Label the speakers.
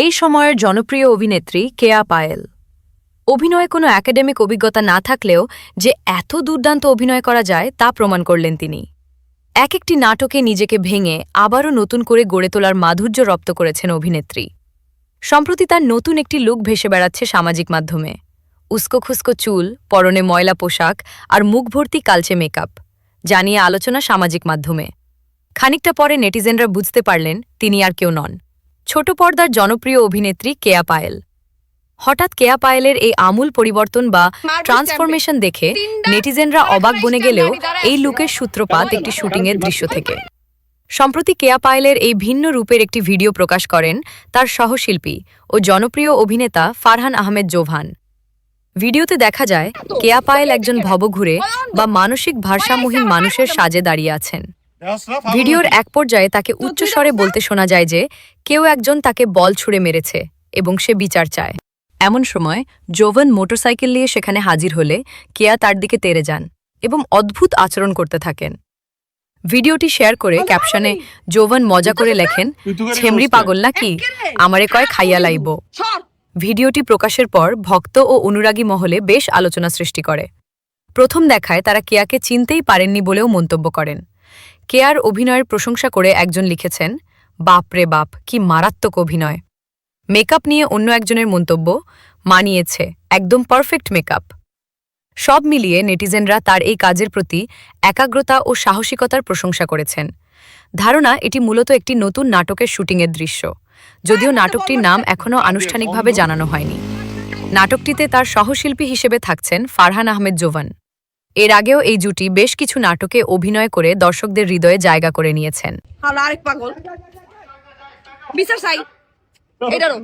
Speaker 1: এই সময়ের জনপ্রিয় অভিনেত্রী কেয়া পায়েল। অভিনয়ে কোনো একাডেমিক অভিজ্ঞতা না থাকলেও যে এত দুর্দান্ত অভিনয় করা যায় তা প্রমাণ করলেন তিনি। এক একটি নাটকে নিজেকে ভেঙে আবারও নতুন করে গড়ে তোলার মাধুর্য রপ্ত করেছেন অভিনেত্রী। সম্প্রতি তার নতুন একটি লুক ভেসে বেড়াচ্ছে সামাজিক মাধ্যমে। উস্কোখুস্কো চুল, পরনে ময়লা পোশাক আর মুখ ভর্তি কালচে মেকআপ, যা নিয়ে আলোচনা সামাজিক মাধ্যমে। খানিকটা পরে নেটিজেনরা বুঝতে পারলেন তিনি আর কেউ নন, ছোট পর্দার জনপ্রিয় অভিনেত্রী কেয়া পায়েল। হঠাৎ কেয়া পায়েলের এই আমূল পরিবর্তন বা ট্রান্সফরমেশন দেখে নেটিজেনরা অবাক বনে গেলেও এই লুকের সূত্রপাত একটি শুটিংয়ের দৃশ্য থেকে। সম্প্রতি কেয়া পায়েলের এই ভিন্ন রূপের একটি ভিডিও প্রকাশ করেন তার সহশিল্পী ও জনপ্রিয় অভিনেতা ফারহান আহমেদ জোভান। ভিডিওতে দেখা যায় কেয়া পায়েল একজন ভবঘুরে বা মানসিক ভারসাম্যহীন মানুষের সাজে দাঁড়িয়ে আছেন। ভিডিওর এক পর্যায়ে তাকে উচ্চস্বরে বলতে শোনা যায় যে কেউ একজন তাকে বল ছুঁড়ে মেরেছে এবং সে বিচার চায়। এমন সময় জোভান মোটরসাইকেল নিয়ে সেখানে হাজির হলে কেয়া তার দিকে তেড়ে যান এবং অদ্ভুত আচরণ করতে থাকেন। ভিডিওটি শেয়ার করে ক্যাপশনে জোভান মজা করে লেখেন, ছেমরি পাগল নাকি, আমারে কয় খাইয়া লাইব। ভিডিওটি প্রকাশের পর ভক্ত ও অনুরাগী মহলে বেশ আলোচনা সৃষ্টি করে। প্রথম দেখায় তারা কেয়াকে চিনতেই পারেননি বলেও মন্তব্য করেন। কেয়ার অভিনয়ের প্রশংসা করে একজন লিখেছেন, বাপ রে বাপ, কি মারাত্মক অভিনয়। মেকআপ নিয়ে অন্য একজনের মন্তব্য, মানিয়েছে, একদম পারফেক্ট মেকআপ। সব মিলিয়ে নেটিজেনরা তার এই কাজের প্রতি একাগ্রতা ও সাহসিকতার প্রশংসা করেছেন। ধারণা এটি মূলত একটি নতুন নাটকের শুটিংয়ের দৃশ্য, যদিও নাটকটির নাম এখনও আনুষ্ঠানিকভাবে জানানো হয়নি। নাটকটিতে তার সহশিল্পী হিসেবে থাকছেন ফারহান আহমেদ জোভান। এর আগেও এই জুটি বেশ কিছু নাটকে অভিনয় করে দর্শকদের হৃদয়ে জায়গা করে নিয়েছেন।
Speaker 2: আরেক পাগল বিচার চাই এটারও